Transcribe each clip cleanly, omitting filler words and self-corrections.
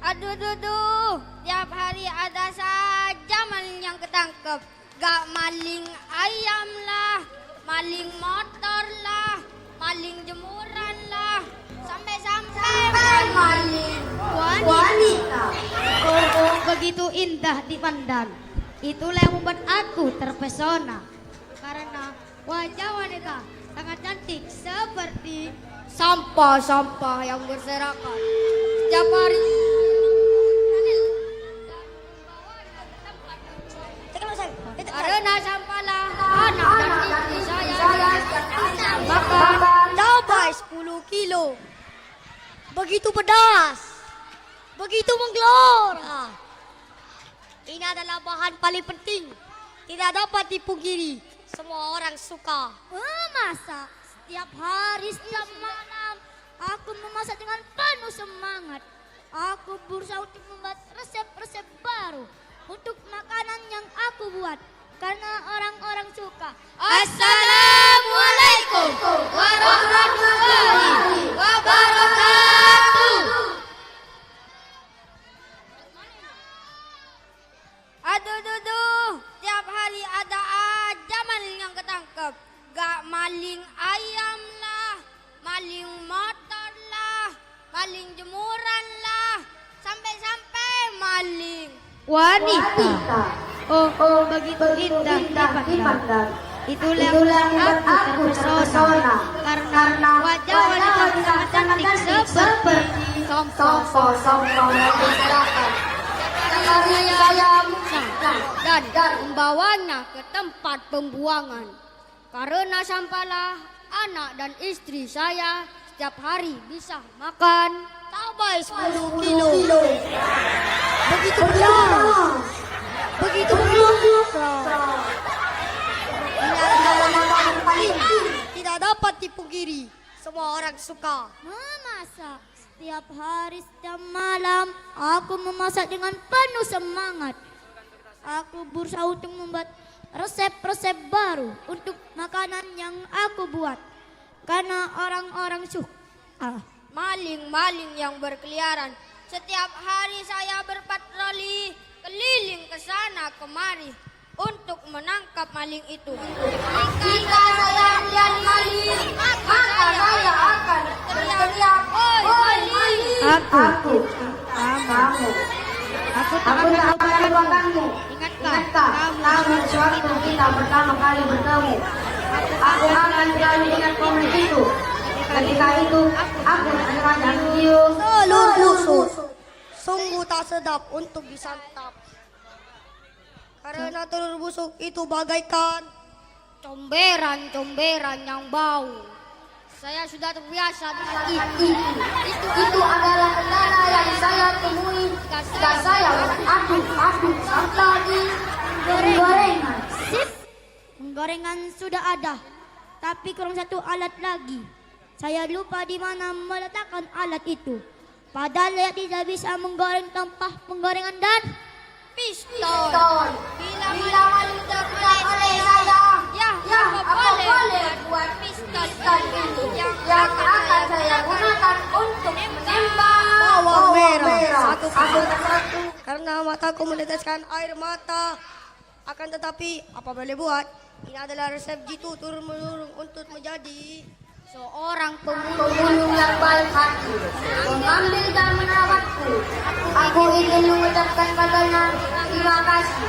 Aduh, duh, tiap hari ada saja maling yang ketangkep. Gak maling ayam lah, maling motor lah, maling jemuran lah, sampai maling wanita. Oh, begitu indah dipandang. Itulah yang membuat aku terpesona. Karena wajah wanita sangat cantik seperti Sampah-sampah yang berserakan setiap hari. Karena sampahlah anak dan istri saya makan Cabai 10 kilo. Begitu pedas. Begitu menggelora. Ini adalah bahan paling penting. Tidak dapat dipungkiri. Semua orang suka. masa setiap hari, setiap malam aku memasak dengan penuh semangat. Aku berusaha untuk membuat resep-resep baru untuk makanan yang aku buat karena orang-orang suka. Assalamualaikum warahmatullahi wabarakatuh. Aduh, duh, tiap hari ada aja maling yang ketangkep. Gak maling ayam lah, maling motor lah, maling jemuran lah, sampai maling Wanita. Oh, begitu indah dipandang. Itulah yang membuat aku terpesona karena wajah wanita sangat cantik seperti Sompong yang berserakan. saya musnah dan membawanya ke tempat pembuangan. Karena sampahlah anak dan istri saya setiap hari bisa makan Cabai 10 kilo. Begitu pedas. Begitu menggelora. Ini adalah makanan paling tidak dapat dipungkiri. Semua orang suka. memasak. Setiap hari, setiap malam, aku memasak dengan penuh semangat. Aku berusaha untuk membuat resep-resep baru untuk makanan yang aku buat. Karena orang-orang suka. maling-maling yang berkeliaran. Setiap hari saya berpatroli keliling ke sana kemari untuk menangkap maling itu. Jika saya melihat maling, maka saya akan berteriak, "Oi maling!" Aku tak akan melupakanmu. Ingatkah, kamu Sewaktu kita pertama kali bertemu, aku akan selalu ingat momen itu. Ketika itu, aku terkadang cium telur busuk. Sungguh tak sedap untuk disantap. Karena telur busuk itu bagaikan Comberan-comberan yang bau. Saya sudah terbiasa dengan itu. itu adalah kendala yang saya temui ketika saya aduk sampai gorengan. Sip, penggorengan sudah ada, tapi kurang satu alat lagi. Saya lupa di mana meletakkan alat itu. Padahal saya tidak bisa menggoreng tanpa penggorengan dan Pistol. Bila maling terlihat oleh saya, apa boleh buat pistol itu yang akan saya gunakan untuk menembak Bawang merah satu persatu karena mataku meneteskan air mata. Akan tetapi apa boleh buat? Ini adalah resep jitu turun menurun untuk menjadi seorang pembunuh yang baik hati, mengambil dan merawatku. Aku ingin mengucapkan padanya terima kasih.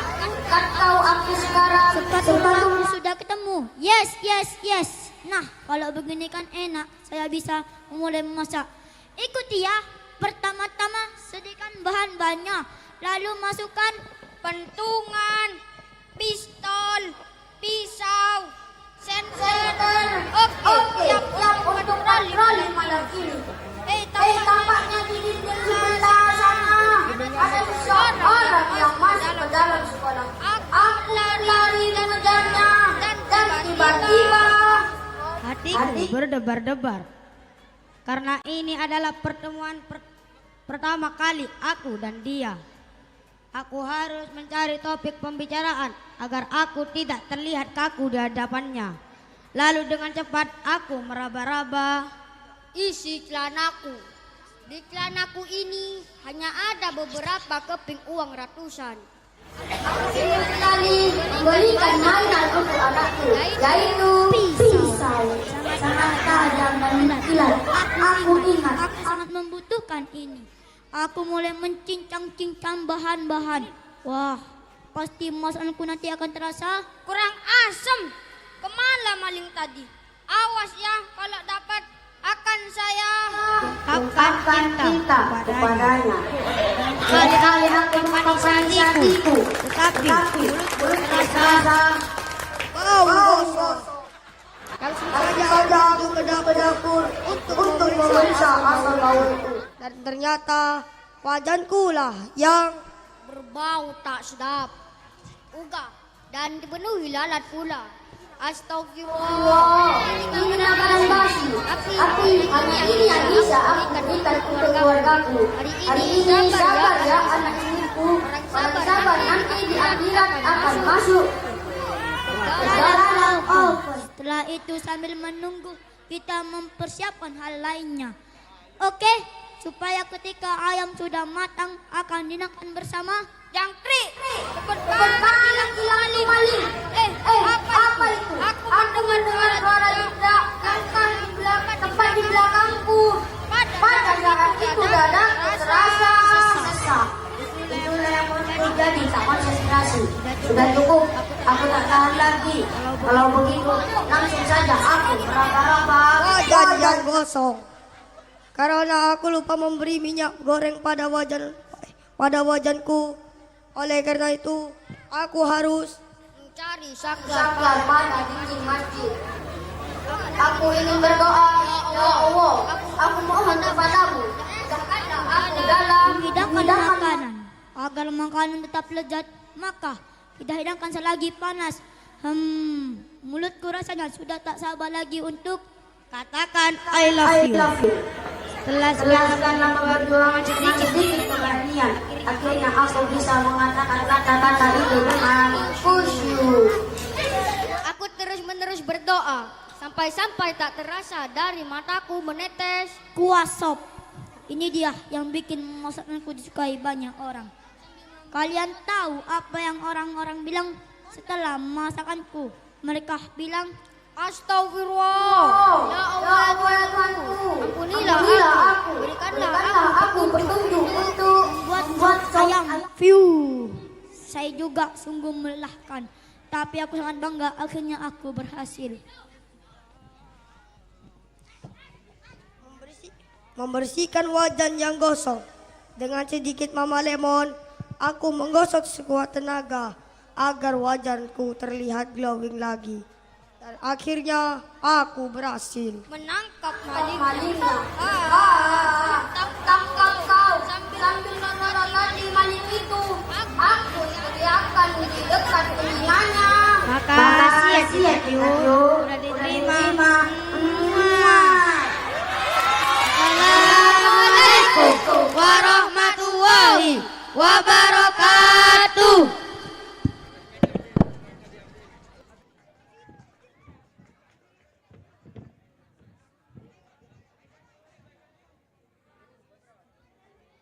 Kau aku sekarang sepatumu sudah ketemu. Yes. Nah, kalau begini kan enak. Saya bisa memulai memasak. Ikuti ya. Pertama-tama sediakan bahan-bahannya. Lalu masukkan pentungan, pistol, pisau, senter. Oke, siap untuk patroli malam ini. Tampaknya di dinding sebelah sana ada seseorang yang masuk ke dalam sekolah. Aku lari dan mengejarnya dan tiba-tiba hatiku berdebar-debar. Karena ini adalah pertemuan pertama kali aku dan dia. Aku harus mencari topik pembicaraan agar aku tidak terlihat kaku di hadapannya. Lalu dengan cepat aku meraba-raba isi celanaku. Di celanaku ini hanya ada beberapa keping uang ratusan. Ingin sekali memberikan mainan untuk anakku, yaitu pisau. Sangat tajam dan kilat. Aku ingat. Aku sangat membutuhkan ini. Aku mulai mencincang-cincang bahan-bahan. Wah, pasti masakanku nanti akan terasa. Kurang asem. Kemana maling tadi? Awas ya, kalau dapat akan saya Ungkapkan kita kepadanya. Kali-kali aku mengungkapkan hatiku, tetapi mulut terasa bau gosong. langsung Saja aku ke dapur untuk memeriksa asal bau itu. Dan ternyata wajanku lah yang berbau tak sedap. Uga dan dipenuhi lalat pula. Astagfirullah. Ini makanan basi. Tapi hanya ini yang bisa aku berikan untuk keluargaku. Hari ini sabar ya anak ibuku. Orang sabar nanti di akhirat akan masuk. Setelah itu sambil menunggu kita mempersiapkan hal lainnya. Oke, supaya ketika ayam sudah matang akan dinakan bersama. Jangkrik, cepat banget maling. Apa itu? Aku mendengar suara jejak langkah di belakang, tepat di belakangku. Pada saat itu dada terasa sesak. Itulah yang terjadi tak konsentrasi. Sudah cukup, aku tak tahan lagi. Kalau begitu, langsung saja aku meraba-raba wajan yang gosong. Karena aku lupa memberi minyak goreng pada wajanku. Oleh karena itu, aku harus Mencari saklar. saklar pada dinding masjid. Aku ingin berdoa, ya Allah, aku mohon kepadamu, jadikanlah aku dalam Hidangkan makanan agar makanan tetap lezat, maka hidangkan selagi panas. Mulutku rasanya sudah tak sabar lagi untuk katakan I love you. Setelah lama perjuangan sedikit keberanian, akhirnya aku bisa mengatakan kata-kata itu dengan khusyuk. Aku terus-menerus berdoa sampai-sampai tak terasa dari mataku menetes. kuah sop. Ini dia yang bikin masakanku disukai banyak orang. Kalian tahu apa yang orang-orang bilang setelah masakanku? Mereka bilang, Astagfirullah. Ya Allah, Tuhanku, ampunilah aku. Berikanlah aku petunjuk untuk buat ayam. View. Saya juga sungguh melelahkan, tapi aku sangat bangga akhirnya aku berhasil. membersihkan wajan yang gosong. Dengan sedikit mama lemon, aku menggosok sekuat tenaga agar wajanku terlihat glowing lagi. Dan akhirnya aku berhasil. menangkap maling. malingnya. Tangkap kau sambil menonton maling itu. Aku teriakan di dekat telinganya. Makasih ya Tio. Udah diterima. Assalamualaikum warahmatullahi wabarakatuh.